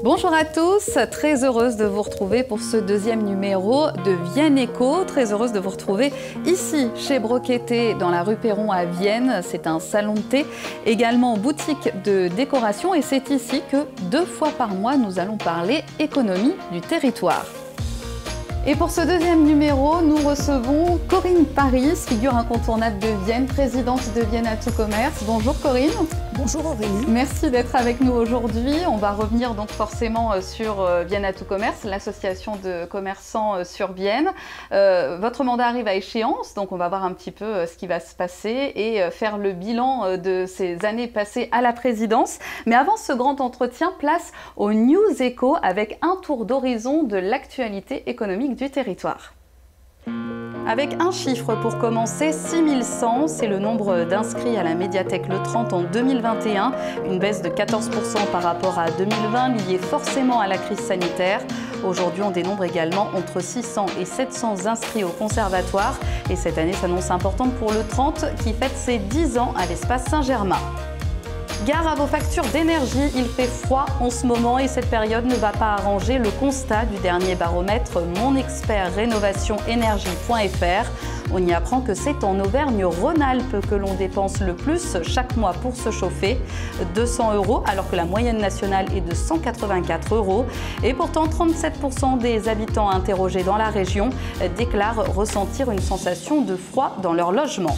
Bonjour à tous, très heureuse de vous retrouver pour ce deuxième numéro de Vienne Éco. Très heureuse de vous retrouver ici chez Broqueté dans la rue Perron à Vienne. C'est un salon de thé, également boutique de décoration et c'est ici que 2 fois par mois nous allons parler économie du territoire. Et pour ce deuxième numéro, nous recevons Corinne Paris, figure incontournable de Vienne, présidente de Vienne à tout commerce. Bonjour Corinne. Bonjour Aurélie. Merci d'être avec nous aujourd'hui. On va revenir donc forcément sur Vienne à tout commerce, l'association de commerçants sur Vienne. Votre mandat arrive à échéance, donc on va voir un petit peu ce qui va se passer et faire le bilan de ces années passées à la présidence. Mais avant ce grand entretien, place au News Éco avec un tour d'horizon de l'actualité économique du territoire. Avec un chiffre pour commencer, 6100, c'est le nombre d'inscrits à la médiathèque Le 30 en 2021, une baisse de 14% par rapport à 2020 liée forcément à la crise sanitaire. Aujourd'hui, on dénombre également entre 600 et 700 inscrits au conservatoire et cette année s'annonce importante pour le 30 qui fête ses 10 ans à l'espace Saint-Germain. Gare à vos factures d'énergie, il fait froid en ce moment et cette période ne va pas arranger le constat du dernier baromètre Mon Expert Rénovation Énergie.fr. On y apprend que c'est en Auvergne-Rhône-Alpes que l'on dépense le plus chaque mois pour se chauffer, 200 € alors que la moyenne nationale est de 184 €. Et pourtant, 37% des habitants interrogés dans la région déclarent ressentir une sensation de froid dans leur logement.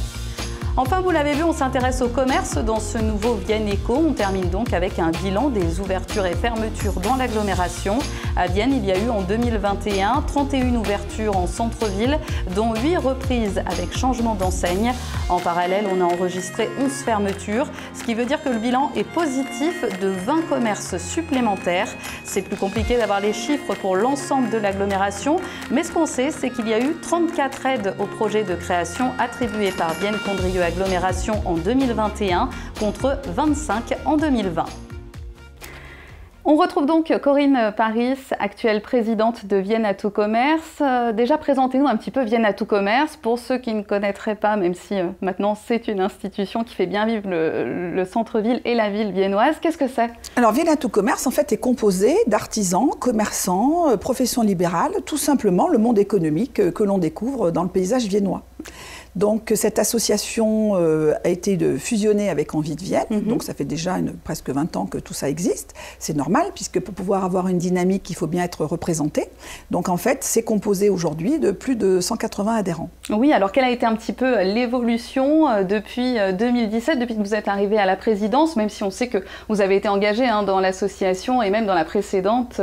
Enfin, vous l'avez vu, on s'intéresse au commerce dans ce nouveau Vienne Éco. On termine donc avec un bilan des ouvertures et fermetures dans l'agglomération. À Vienne, il y a eu en 2021 31 ouvertures en centre-ville, dont 8 reprises avec changement d'enseigne. En parallèle, on a enregistré 11 fermetures, ce qui veut dire que le bilan est positif de 20 commerces supplémentaires. C'est plus compliqué d'avoir les chiffres pour l'ensemble de l'agglomération, mais ce qu'on sait, c'est qu'il y a eu 34 aides au projet de création attribuées par Vienne Condrieu Agglomération en 2021 contre 25 en 2020. On retrouve donc Corinne Paris, actuelle présidente de Vienne à tout commerce. Déjà, présentez-nous un petit peu Vienne à tout commerce pour ceux qui ne connaîtraient pas, même si maintenant c'est une institution qui fait bien vivre le centre-ville et la ville viennoise. Qu'est-ce que c'est? Alors Vienne à tout commerce en fait est composé d'artisans, commerçants, professions libérales, tout simplement le monde économique que l'on découvre dans le paysage viennois. Donc cette association a été fusionnée avec Envie de Vienne, donc ça fait déjà presque 20 ans que tout ça existe. C'est normal puisque pour pouvoir avoir une dynamique, il faut bien être représenté. Donc en fait, c'est composé aujourd'hui de plus de 180 adhérents. Oui, alors quelle a été un petit peu l'évolution depuis 2017, depuis que vous êtes arrivé à la présidence, même si on sait que vous avez été engagé dans l'association et même dans la précédente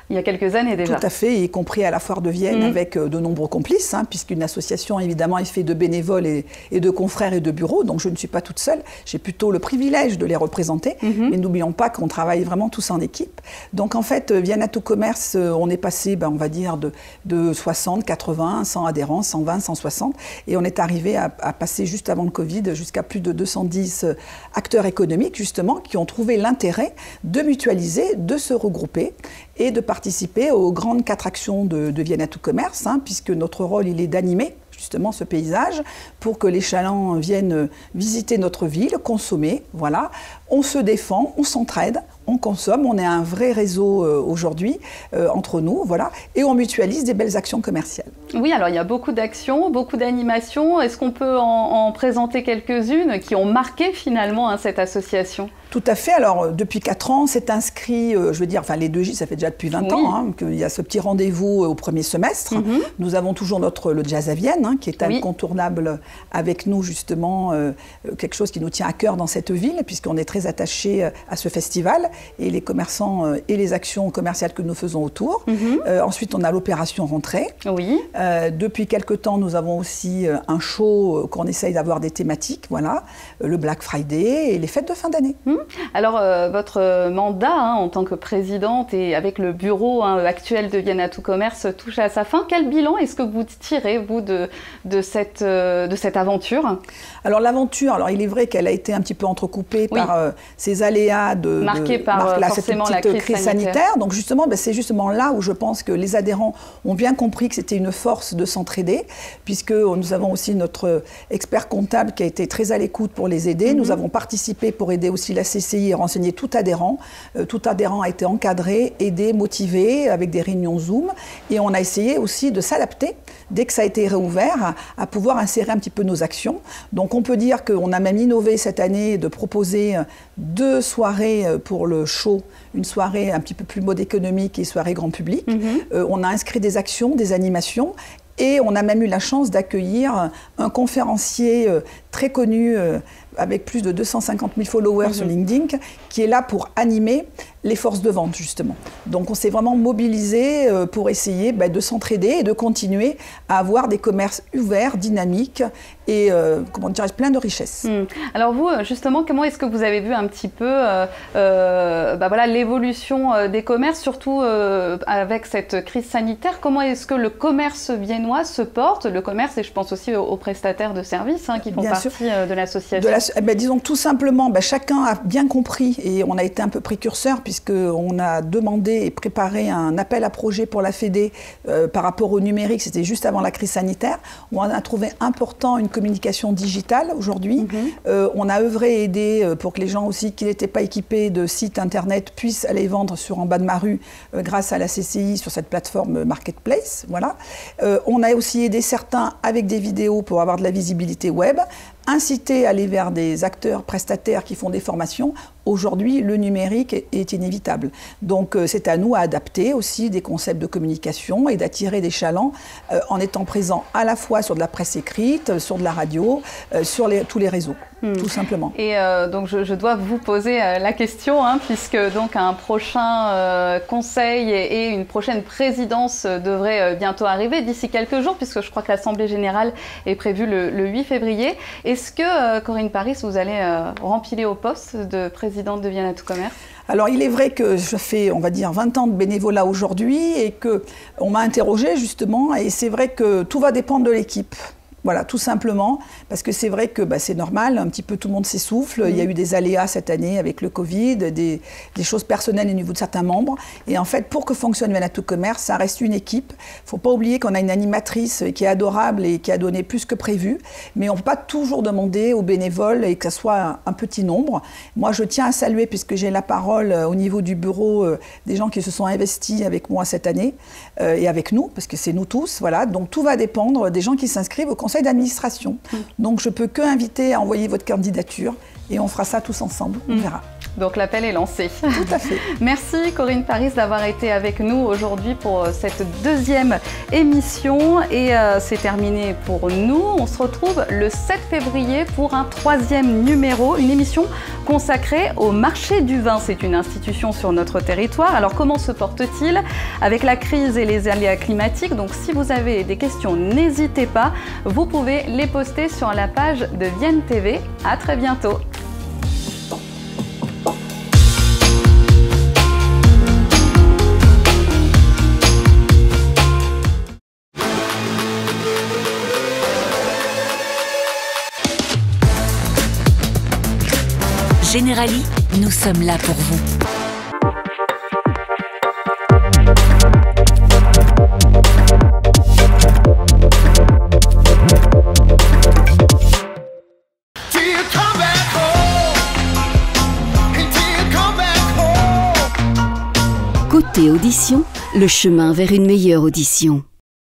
il y a quelques années déjà. Tout à fait, y compris à la foire de Vienne avec de nombreux complices, puisqu'une association évidemment est faite de bénévoles et de confrères et de bureaux, donc je ne suis pas toute seule, j'ai plutôt le privilège de les représenter, mais n'oublions pas qu'on travaille vraiment tous en équipe. Donc en fait, Vienne à tout commerce, on est passé, on va dire, de 60, 80, 100 adhérents, 120, 160, et on est arrivé à passer juste avant le Covid jusqu'à plus de 210 acteurs économiques, justement, qui ont trouvé l'intérêt de mutualiser, de se regrouper et de participer aux grandes 4 actions de Vienne à tout commerce, puisque notre rôle, il est d'animer justement ce paysage pour que les chalands viennent visiter notre ville, consommer, voilà. On se défend, on s'entraide, on consomme, on est un vrai réseau aujourd'hui entre nous, voilà, et on mutualise des belles actions commerciales. Oui, alors il y a beaucoup d'actions, beaucoup d'animations. Est-ce qu'on peut en présenter quelques-unes qui ont marqué finalement cette association? Tout à fait. Alors, depuis 4 ans, c'est inscrit, je veux dire, enfin les 2J, ça fait déjà depuis 20 ans qu'il y a ce petit rendez-vous au premier semestre. Nous avons toujours le Jazz à Vienne, qui est incontournable avec nous, justement, quelque chose qui nous tient à cœur dans cette ville, puisqu'on est très attachés à ce festival et les commerçants et les actions commerciales que nous faisons autour. Ensuite, on a l'opération rentrée. Oui. Depuis quelque temps, nous avons aussi un show qu'on essaye d'avoir des thématiques, voilà, le Black Friday et les fêtes de fin d'année. Alors, votre mandat en tant que présidente et avec le bureau actuel de Vienne à tout commerce touche à sa fin. Quel bilan est-ce que vous tirez, vous, de cette aventure? Alors, l'aventure, il est vrai qu'elle a été un petit peu entrecoupée par ces aléas marqués par forcément la crise sanitaire. Donc, justement, c'est justement là où je pense que les adhérents ont bien compris que c'était une force de s'entraider, puisque nous avons aussi notre expert comptable qui a été très à l'écoute pour les aider. Nous avons participé pour aider aussi la CCI renseignait tout adhérent. Tout adhérent a été encadré, aidé, motivé, avec des réunions Zoom. Et on a essayé aussi de s'adapter, dès que ça a été réouvert, à pouvoir insérer un petit peu nos actions. Donc on peut dire qu'on a même innové cette année de proposer 2 soirées pour le show, une soirée un petit peu plus mode économique et soirée grand public. On a inscrit des actions, des animations. Et on a même eu la chance d'accueillir un conférencier très connu, avec plus de 250 000 followers sur LinkedIn, qui est là pour animer les forces de vente, justement. Donc on s'est vraiment mobilisé pour essayer de s'entraider et de continuer à avoir des commerces ouverts, dynamiques et comment dirais-je, plein de richesses. Alors vous, justement, comment est-ce que vous avez vu un petit peu voilà, l'évolution des commerces, surtout avec cette crise sanitaire? Comment est-ce que le commerce viennois se porte? Le commerce, et je pense aussi aux prestataires de services qui font partie de l'association. Disons tout simplement, chacun a bien compris, et on a été un peu précurseur, puisqu'on a demandé et préparé un appel à projet pour la Fédé par rapport au numérique. C'était juste avant la crise sanitaire. On a trouvé important une communication digitale aujourd'hui. On a œuvré et aidé pour que les gens aussi qui n'étaient pas équipés de sites internet puissent aller vendre sur En bas de ma rue grâce à la CCI sur cette plateforme Marketplace. Voilà. On a aussi aidé certains avec des vidéos pour avoir de la visibilité web, inciter à aller vers des acteurs prestataires qui font des formations. Aujourd'hui, le numérique est inévitable. Donc, c'est à nous à adapter aussi des concepts de communication et d'attirer des chalands en étant présents à la fois sur de la presse écrite, sur de la radio, sur tous les réseaux, tout simplement. Et donc, je dois vous poser la question, puisque donc un prochain conseil et une prochaine présidence devrait bientôt arriver d'ici quelques jours, puisque je crois que l'Assemblée générale est prévue le 8 février. Est-ce que, Corinne Paris, vous allez rempiler au poste de présidente de Vienne à tout commerce? Alors, il est vrai que je fais, on va dire, 20 ans de bénévolat aujourd'hui et qu'on m'a interrogée justement, et c'est vrai que tout va dépendre de l'équipe. Voilà, tout simplement, parce que c'est vrai que c'est normal, un petit peu tout le monde s'essouffle. Il y a eu des aléas cette année avec le Covid, des choses personnelles au niveau de certains membres. Et en fait, pour que fonctionne Vienne à tout commerce, ça reste une équipe. Il ne faut pas oublier qu'on a une animatrice qui est adorable et qui a donné plus que prévu. Mais on ne peut pas toujours demander aux bénévoles et que ce soit un petit nombre. Moi, je tiens à saluer, puisque j'ai la parole au niveau du bureau, des gens qui se sont investis avec moi cette année et avec nous, parce que c'est nous tous. Voilà. Donc tout va dépendre des gens qui s'inscrivent au conseil d'administration. Donc je peux que inviter à envoyer votre candidature et on fera ça tous ensemble, on verra. Donc l'appel est lancé. Tout à fait. Merci Corinne Paris d'avoir été avec nous aujourd'hui pour cette 2e émission et c'est terminé pour nous. On se retrouve le 7 février pour un 3e numéro, une émission consacrée au marché du vin. C'est une institution sur notre territoire. Alors comment se porte-t-il avec la crise et les aléas climatiques? Donc si vous avez des questions, n'hésitez pas. Vous pouvez les poster sur la page de Vienne TV. À très bientôt. Generali, nous sommes là pour vous. Côté audition, le chemin vers une meilleure audition.